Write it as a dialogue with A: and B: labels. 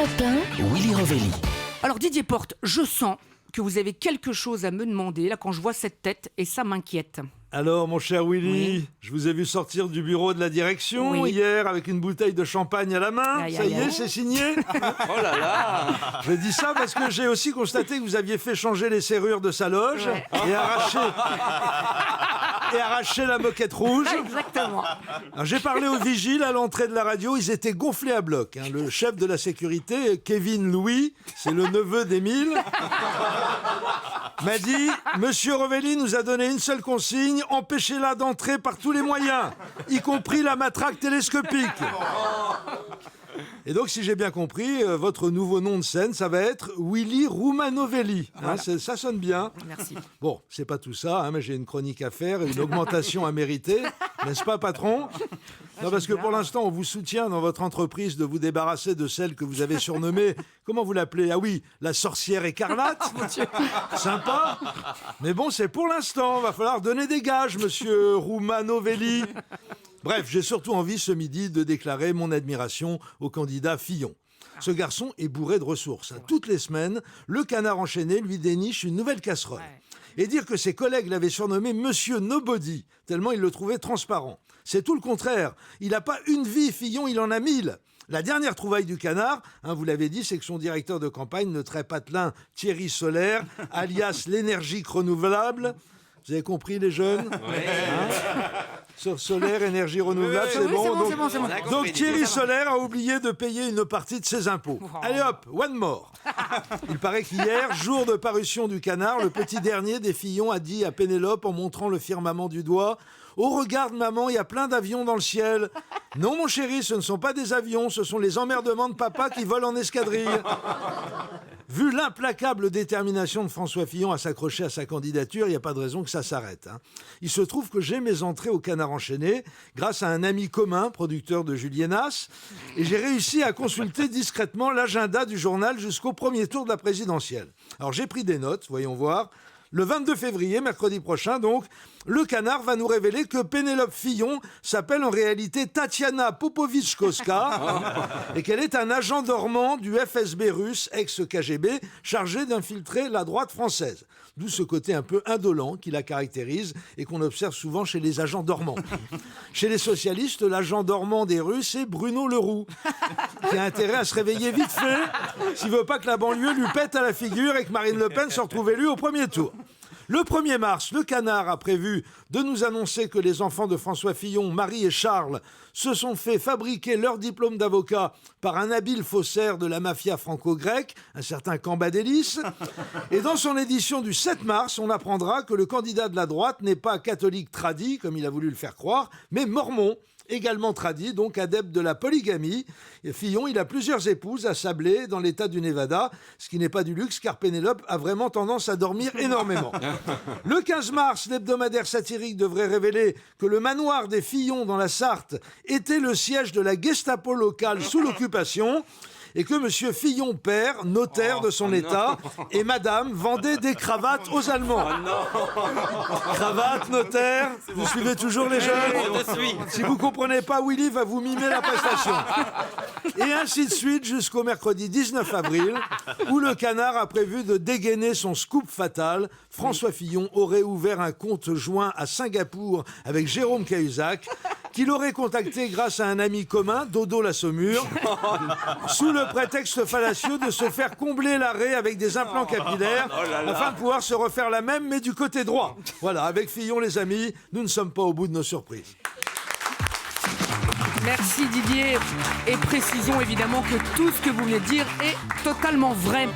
A: Europe 1.
B: Willy Revelli.
C: Alors Didier Porte, je sens que vous avez quelque chose à me demander là quand je vois cette tête et ça m'inquiète.
D: Alors, mon cher Willy,
C: Oui.
D: je vous ai vu sortir du bureau de la direction
C: Oui.
D: hier avec une bouteille de champagne à la main.
C: Aïe,
D: Ça
C: aïe,
D: y est,
C: aïe.
D: c'est signé.
B: Oh là là.
D: Je dis ça parce que j'ai aussi constaté que vous aviez fait changer les serrures de sa loge
C: Ouais.
D: et arraché la moquette rouge.
C: Exactement.
D: Alors, j'ai parlé aux vigiles à l'entrée de la radio, ils étaient gonflés à bloc. Le chef de la sécurité, Kevin Louis, c'est le neveu d'Émile, m'a dit « Monsieur Revelli nous a donné une seule consigne, empêchez-la d'entrer par tous les moyens, y compris la matraque télescopique. » Et donc, si j'ai bien compris, votre nouveau nom de scène, ça va être Willy Roumanovelli. Hein, ça sonne bien.
C: Merci.
D: Bon, c'est pas tout ça, hein, mais j'ai une chronique à faire, une augmentation à mériter, n'est-ce pas, patron? Non, parce que pour l'instant, on vous soutient dans votre entreprise de vous débarrasser de celle que vous avez surnommée, comment vous l'appelez? Ah oui, la sorcière écarlate. Sympa. Mais bon, c'est pour l'instant, va falloir donner des gages, monsieur Roumanovelli. Bref, j'ai surtout envie ce midi de déclarer mon admiration au candidat Fillon. Ce garçon est bourré de ressources. Toutes les semaines, le Canard enchaîné lui déniche une nouvelle casserole. Et dire que ses collègues l'avaient surnommé Monsieur Nobody, tellement il le trouvait transparent. C'est tout le contraire. Il n'a pas une vie, Fillon, il en a 1000. La dernière trouvaille du Canard, vous l'avez dit, c'est que son directeur de campagne, le très patelin Thierry Solaire, alias l'énergie renouvelable. Vous avez compris, les jeunes? Sur solaire, énergie renouvelable, c'est
C: Oui,
D: bon.
C: c'est bon, c'est bon.
D: Donc Thierry Solaire a oublié de payer une partie de ses impôts. Allez hop, one more. Il paraît qu'hier, jour de parution du Canard, le petit dernier des Fillon a dit à Pénélope en montrant le firmament du doigt: « Oh, regarde maman, il y a plein d'avions dans le ciel. » Non mon chéri, ce ne sont pas des avions, ce sont les emmerdements de papa qui volent en escadrille. Vu l'implacable détermination de François Fillon à s'accrocher à sa candidature, il n'y a pas de raison que ça s'arrête. Il se trouve que j'ai mes entrées au Canard enchaîné grâce à un ami commun, producteur de Julienas, et j'ai réussi à consulter discrètement l'agenda du journal jusqu'au premier tour de la présidentielle. Alors j'ai pris des notes, voyons voir. Le 22 février, mercredi prochain donc, le Canard va nous révéler que Pénélope Fillon s'appelle en réalité Tatiana Popovitch-Koska et qu'elle est un agent dormant du FSB russe, ex-KGB, chargé d'infiltrer la droite française. D'où ce côté un peu indolent qui la caractérise et qu'on observe souvent chez les agents dormants. Chez les socialistes, l'agent dormant des Russes est Bruno Leroux, qui a intérêt à se réveiller vite fait s'il veut pas que la banlieue lui pète à la figure et que Marine Le Pen se retrouve élue au premier tour. Le 1er mars, le Canard a prévu de nous annoncer que les enfants de François Fillon, Marie et Charles, se sont fait fabriquer leur diplôme d'avocat par un habile faussaire de la mafia franco-grecque, un certain Cambadélis. Et dans son édition du 7 mars, on apprendra que le candidat de la droite n'est pas catholique tradi, comme il a voulu le faire croire, mais mormon, également tradi, donc adepte de la polygamie. Et Fillon, il a plusieurs épouses à Sablé, dans l'état du Nevada, ce qui n'est pas du luxe, car Pénélope a vraiment tendance à dormir énormément. Le 15 mars, l'hebdomadaire satirique devrait révéler que le manoir des Fillon dans la Sarthe était le siège de la Gestapo locale sous l'occupation, et que monsieur Fillon père, notaire de son état, et madame vendaient des cravates aux Allemands. Cravate, notaire, vous suivez toujours les jeunes? Si vous comprenez pas, Willy va vous mimer la prestation. Et ainsi de suite jusqu'au mercredi 19 avril, où le Canard a prévu de dégainer son scoop fatal. François Fillon aurait ouvert un compte joint à Singapour avec Jérôme Cahuzac, qu'il aurait contacté grâce à un ami commun, Dodo la Saumure, sous le prétexte fallacieux de se faire combler l'arrêt avec des implants capillaires afin de pouvoir se refaire la même, mais du côté droit. Voilà, avec Fillon, les amis, nous ne sommes pas au bout de nos surprises.
C: Merci Didier. Et précisons évidemment que tout ce que vous venez de dire est totalement vrai.